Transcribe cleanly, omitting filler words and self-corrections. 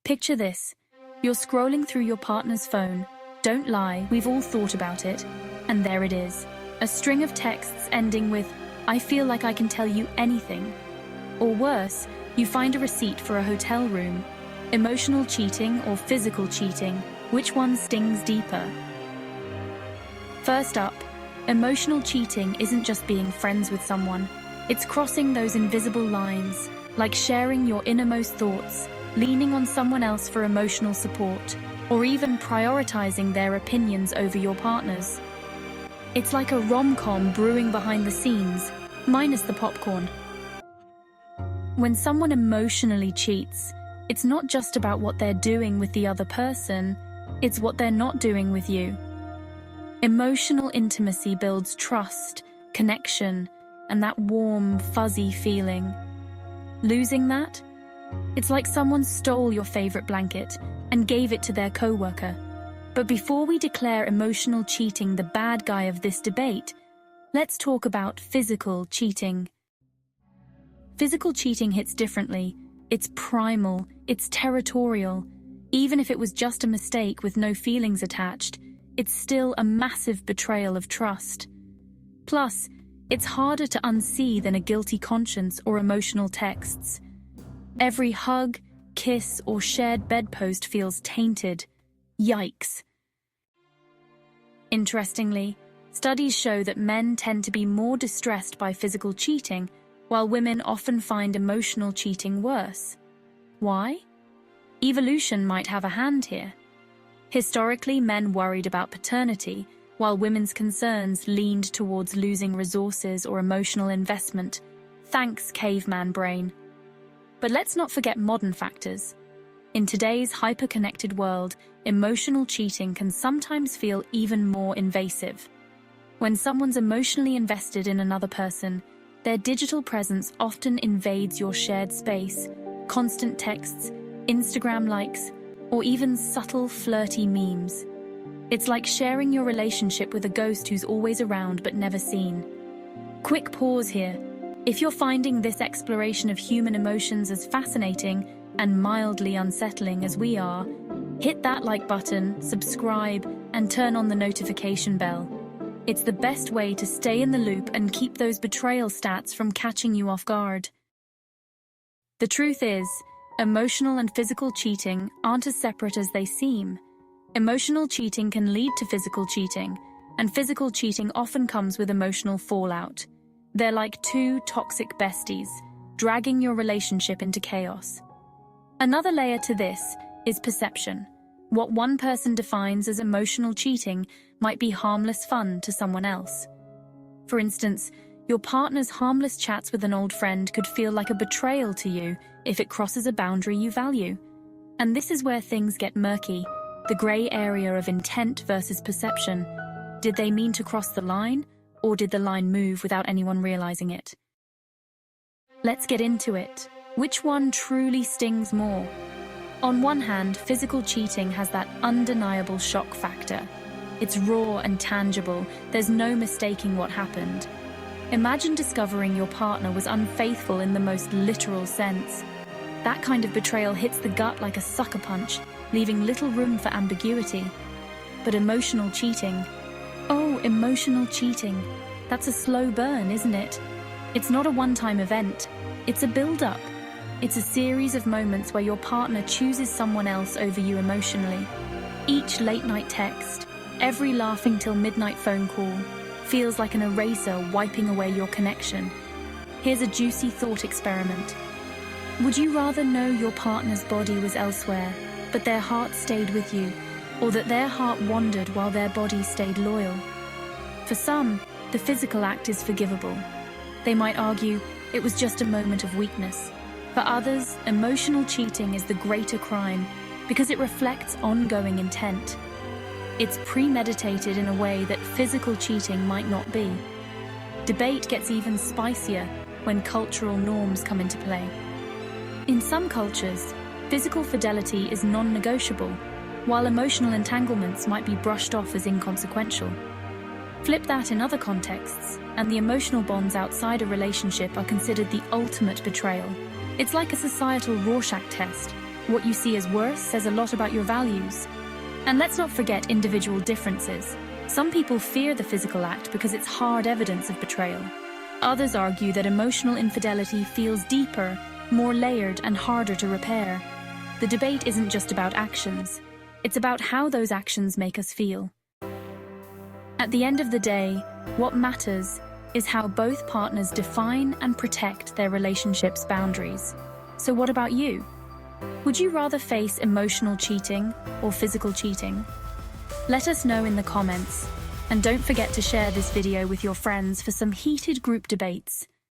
Picture this. You're scrolling through your partner's phone. Don't lie, we've all thought about it. And there it is. A string of texts ending with, "I feel like I can tell you anything." Or worse, you find a receipt for a hotel room. Emotional cheating or physical cheating? Which one stings deeper? First up, emotional cheating isn't just being friends with someone. It's crossing those invisible lines, like sharing your innermost thoughts, leaning on someone else for emotional support, or even prioritizing their opinions over your partner's. It's like a rom-com brewing behind the scenes, minus the popcorn. When someone emotionally cheats, it's not just about what they're doing with the other person, it's what they're not doing with you. Emotional intimacy builds trust, connection, and that warm, fuzzy feeling. Losing that? It's like someone stole your favorite blanket and gave it to their coworker. But before we declare emotional cheating the bad guy of this debate, let's talk about physical cheating. Physical cheating hits differently. It's primal, it's territorial. Even if it was just a mistake with no feelings attached, it's still a massive betrayal of trust. Plus, it's harder to unsee than a guilty conscience or emotional texts. Every hug, kiss, or shared bedpost feels tainted. Yikes. Interestingly, studies show that men tend to be more distressed by physical cheating, while women often find emotional cheating worse. Why? Evolution might have a hand here. Historically, men worried about paternity, while women's concerns leaned towards losing resources or emotional investment. Thanks, caveman brain. But let's not forget modern factors. In today's hyper-connected world, emotional cheating can sometimes feel even more invasive. When someone's emotionally invested in another person, their digital presence often invades your shared space. Constant texts, Instagram likes, or even subtle, flirty memes. It's like sharing your relationship with a ghost who's always around but never seen. Quick pause here. If you're finding this exploration of human emotions as fascinating and mildly unsettling as we are, hit that like button, subscribe, and turn on the notification bell. It's the best way to stay in the loop and keep those betrayal stats from catching you off guard. The truth is, emotional and physical cheating aren't as separate as they seem. Emotional cheating can lead to physical cheating, and physical cheating often comes with emotional fallout. They're like two toxic besties, dragging your relationship into chaos. Another layer to this is perception. What one person defines as emotional cheating might be harmless fun to someone else. For instance, your partner's harmless chats with an old friend could feel like a betrayal to you if it crosses a boundary you value. And this is where things get murky, the gray area of intent versus perception. Did they mean to cross the line, or did the line move without anyone realizing it? Let's get into it. Which one truly stings more? On one hand, physical cheating has that undeniable shock factor. It's raw and tangible, there's no mistaking what happened. Imagine discovering your partner was unfaithful in the most literal sense. That kind of betrayal hits the gut like a sucker punch, leaving little room for ambiguity. But emotional cheating? Oh, emotional cheating. That's a slow burn, isn't it? It's not a one-time event. It's a build-up. It's a series of moments where your partner chooses someone else over you emotionally. Each late-night text, every laughing till midnight phone call, feels like an eraser wiping away your connection. Here's a juicy thought experiment. Would you rather know your partner's body was elsewhere, but their heart stayed with you, or that their heart wandered while their body stayed loyal? For some, the physical act is forgivable. They might argue it was just a moment of weakness. For others, emotional cheating is the greater crime because it reflects ongoing intent. It's premeditated in a way that physical cheating might not be. Debate gets even spicier when cultural norms come into play. In some cultures, physical fidelity is non-negotiable, while emotional entanglements might be brushed off as inconsequential. Flip that in other contexts, and the emotional bonds outside a relationship are considered the ultimate betrayal. It's like a societal Rorschach test. What you see as worse says a lot about your values. And let's not forget individual differences. Some people fear the physical act because it's hard evidence of betrayal. Others argue that emotional infidelity feels deeper, more layered, and harder to repair. The debate isn't just about actions. It's about how those actions make us feel. At the end of the day, what matters is how both partners define and protect their relationship's boundaries. So what about you? Would you rather face emotional cheating or physical cheating? Let us know in the comments, and don't forget to share this video with your friends for some heated group debates.